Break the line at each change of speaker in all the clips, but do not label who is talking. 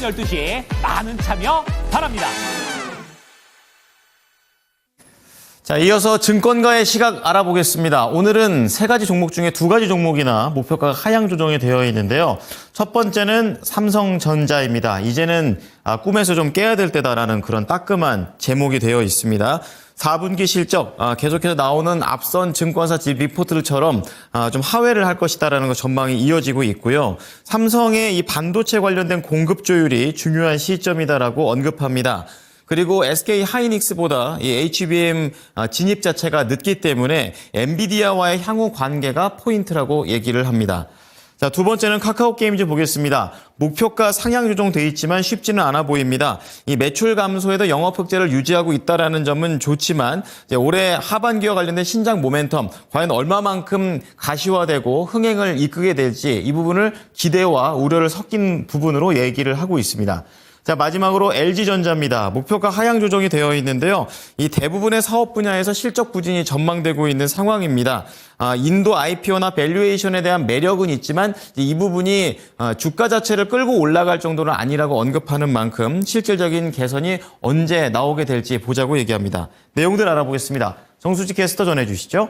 12시 많은 참여 바랍니다.
자, 이어서 증권가의 시각 알아보겠습니다. 오늘은 세 가지 종목 중에 두 가지 종목이나 목표가가 하향 조정이 되어 있는데요. 첫 번째는 삼성전자입니다. 이제는 꿈에서 좀 깨야 될 때다라는 그런 따끔한 제목이 되어 있습니다. 4분기 실적 계속해서 나오는 앞선 증권사 리포트들처럼 좀 하회를 할 것이다라는 거 전망이 이어지고 있고요. 삼성의 이 반도체 관련된 공급 조율이 중요한 시점이다라고 언급합니다. 그리고 SK 하이닉스보다 이 HBM 진입 자체가 늦기 때문에 엔비디아와의 향후 관계가 포인트라고 얘기를 합니다. 자, 두 번째는 카카오 게임즈 보겠습니다. 목표가 상향 조정돼 있지만 쉽지는 않아 보입니다. 이 매출 감소에도 영업 흑자를 유지하고 있다라는 점은 좋지만 올해 하반기와 관련된 신작 모멘텀 과연 얼마만큼 가시화되고 흥행을 이끌게 될지 이 부분을 기대와 우려를 섞인 부분으로 얘기를 하고 있습니다. 자, 마지막으로 LG전자입니다. 목표가 하향 조정이 되어 있는데요. 이 대부분의 사업 분야에서 실적 부진이 전망되고 있는 상황입니다. 인도 IPO나 밸류에이션에 대한 매력은 있지만 이 부분이 주가 자체를 끌고 올라갈 정도는 아니라고 언급하는 만큼 실질적인 개선이 언제 나오게 될지 보자고 얘기합니다. 내용들 알아보겠습니다. 정수지 캐스터 전해주시죠.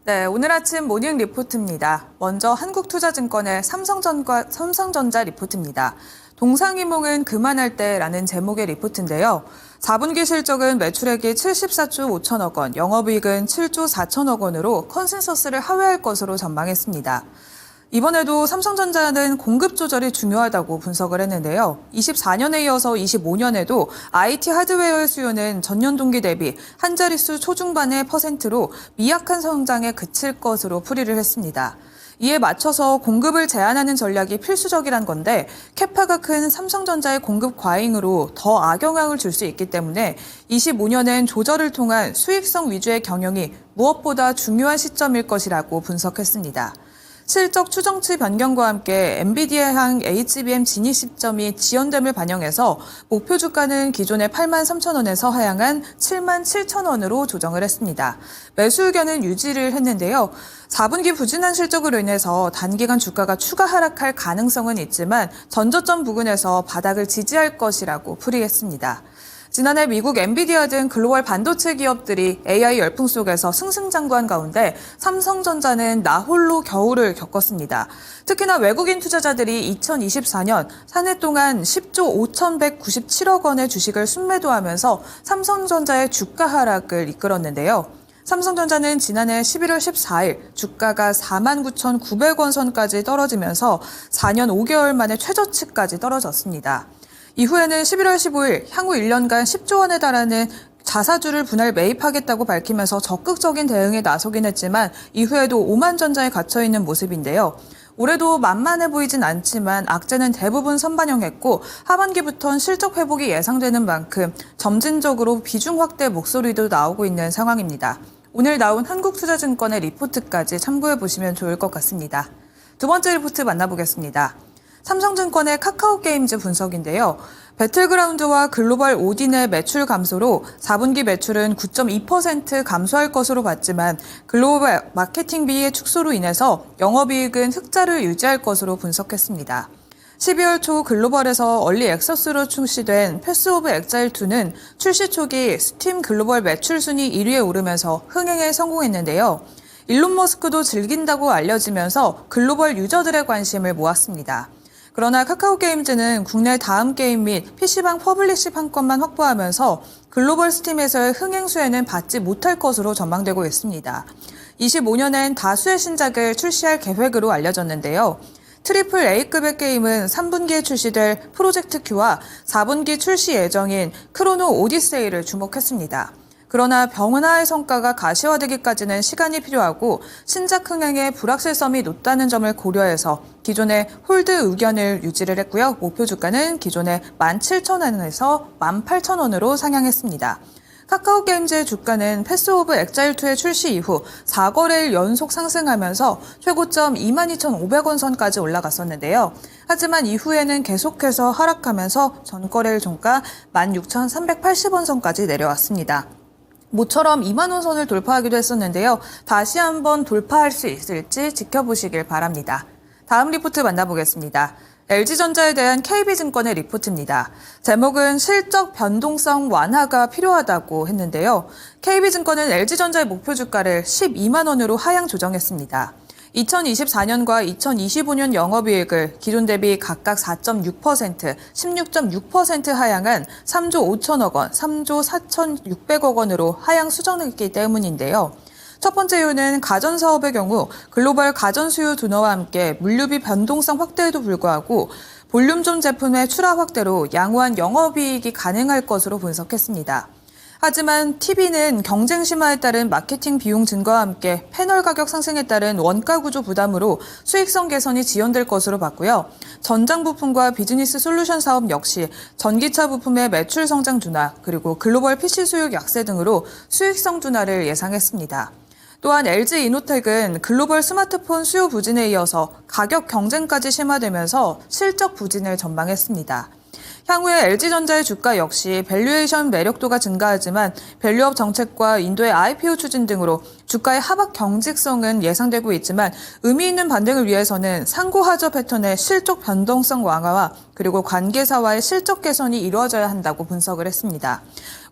네, 오늘 아침 모닝 리포트입니다. 먼저 한국투자증권의 삼성전자 리포트입니다. 동상이몽은 그만할 때라는 제목의 리포트인데요. 4분기 실적은 매출액이 74조 5천억 원, 영업이익은 7조 4천억 원으로 컨센서스를 하회할 것으로 전망했습니다. 이번에도 삼성전자는 공급 조절이 중요하다고 분석을 했는데요. 24년에 이어서 25년에도 IT 하드웨어의 수요는 전년 동기 대비 한 자릿수 초중반의 %로 미약한 성장에 그칠 것으로 풀이를 했습니다. 이에 맞춰서 공급을 제한하는 전략이 필수적이란 건데 캐파가 큰 삼성전자의 공급 과잉으로 더 악영향을 줄 수 있기 때문에 25년엔 조절을 통한 수익성 위주의 경영이 무엇보다 중요한 시점일 것이라고 분석했습니다. 실적 추정치 변경과 함께 엔비디아향 HBM 진입 시점이 지연됨을 반영해서 목표 주가는 기존의 83,000원에서 하향한 77,000원으로 조정을 했습니다. 매수 의견은 유지를 했는데요. 4분기 부진한 실적으로 인해서 단기간 주가가 추가 하락할 가능성은 있지만 전저점 부근에서 바닥을 지지할 것이라고 풀이했습니다. 지난해 미국 엔비디아 등 글로벌 반도체 기업들이 AI 열풍 속에서 승승장구한 가운데 삼성전자는 나홀로 겨울을 겪었습니다. 특히나 외국인 투자자들이 2024년 한 해 동안 10조 5,197억 원의 주식을 순매도하면서 삼성전자의 주가 하락을 이끌었는데요. 삼성전자는 지난해 11월 14일 주가가 49,900원 선까지 떨어지면서 4년 5개월 만에 최저치까지 떨어졌습니다. 이후에는 11월 15일 향후 1년간 10조 원에 달하는 자사주를 분할 매입하겠다고 밝히면서 적극적인 대응에 나서긴 했지만 이후에도 오만전자에 갇혀있는 모습인데요. 올해도 만만해 보이진 않지만 악재는 대부분 선반영했고 하반기부터는 실적 회복이 예상되는 만큼 점진적으로 비중 확대 목소리도 나오고 있는 상황입니다. 오늘 나온 한국투자증권의 리포트까지 참고해 보시면 좋을 것 같습니다. 두 번째 리포트 만나보겠습니다. 삼성증권의 카카오게임즈 분석인데요. 배틀그라운드와 글로벌 오딘의 매출 감소로 4분기 매출은 9.2% 감소할 것으로 봤지만 글로벌 마케팅비의 축소로 인해서 영업이익은 흑자를 유지할 것으로 분석했습니다. 12월 초 글로벌에서 얼리 액세스로 출시된 패스 오브 엑자일2는 출시 초기 스팀 글로벌 매출 순위 1위에 오르면서 흥행에 성공했는데요. 일론 머스크도 즐긴다고 알려지면서 글로벌 유저들의 관심을 모았습니다. 그러나 카카오게임즈는 국내 다음 게임 및 PC방 퍼블리시 판권만 확보하면서 글로벌 스팀에서의 흥행 수혜는 받지 못할 것으로 전망되고 있습니다. 25년엔 다수의 신작을 출시할 계획으로 알려졌는데요. 트리플 A급의 게임은 3분기에 출시될 프로젝트 Q와 4분기 출시 예정인 크로노 오디세이를 주목했습니다. 그러나 변화의 성과가 가시화되기까지는 시간이 필요하고 신작 흥행에 불확실성이 높다는 점을 고려해서 기존의 홀드 의견을 유지를 했고요. 목표 주가는 기존의 17,000원에서 18,000원으로 상향했습니다. 카카오게임즈의 주가는 패스 오브 엑자일2의 출시 이후 4거래일 연속 상승하면서 최고점 22,500원 선까지 올라갔었는데요. 하지만 이후에는 계속해서 하락하면서 전거래일 종가 16,380원 선까지 내려왔습니다. 모처럼 2만 원 선을 돌파하기도 했었는데요. 다시 한번 돌파할 수 있을지 지켜보시길 바랍니다. 다음 리포트 만나보겠습니다. LG전자에 대한 KB증권의 리포트입니다. 제목은 실적 변동성 완화가 필요하다고 했는데요. KB증권은 LG전자의 목표 주가를 12만 원으로 하향 조정했습니다. 2024년과 2025년 영업이익을 기존 대비 각각 4.6%, 16.6% 하향한 3조 5천억 원, 3조 4,600억 원으로 하향 수정했기 때문인데요. 첫 번째 이유는 가전사업의 경우 글로벌 가전 수요 둔화와 함께 물류비 변동성 확대에도 불구하고 볼륨존 제품의 출하 확대로 양호한 영업이익이 가능할 것으로 분석했습니다. 하지만 TV는 경쟁 심화에 따른 마케팅 비용 증가와 함께 패널 가격 상승에 따른 원가 구조 부담으로 수익성 개선이 지연될 것으로 봤고요. 전장 부품과 비즈니스 솔루션 사업 역시 전기차 부품의 매출 성장 둔화, 그리고 글로벌 PC 수요 약세 등으로 수익성 둔화를 예상했습니다. 또한 LG이노텍은 글로벌 스마트폰 수요 부진에 이어서 가격 경쟁까지 심화되면서 실적 부진을 전망했습니다. 향후에 LG전자의 주가 역시 밸류에이션 매력도가 증가하지만 밸류업 정책과 인도의 IPO 추진 등으로 주가의 하락 경직성은 예상되고 있지만 의미 있는 반등을 위해서는 상고하저 패턴의 실적 변동성 완화와 그리고 관계사와의 실적 개선이 이루어져야 한다고 분석을 했습니다.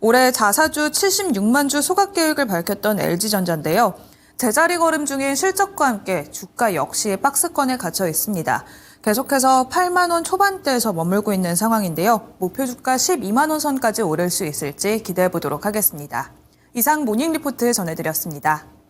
올해 자사주 76만 주 소각 계획을 밝혔던 LG전자인데요. 제자리 걸음 중인 실적과 함께 주가 역시 박스권에 갇혀 있습니다. 계속해서 8만 원 초반대에서 머물고 있는 상황인데요. 목표 주가 12만 원 선까지 오를 수 있을지 기대해 보도록 하겠습니다. 이상 모닝 리포트 전해드렸습니다.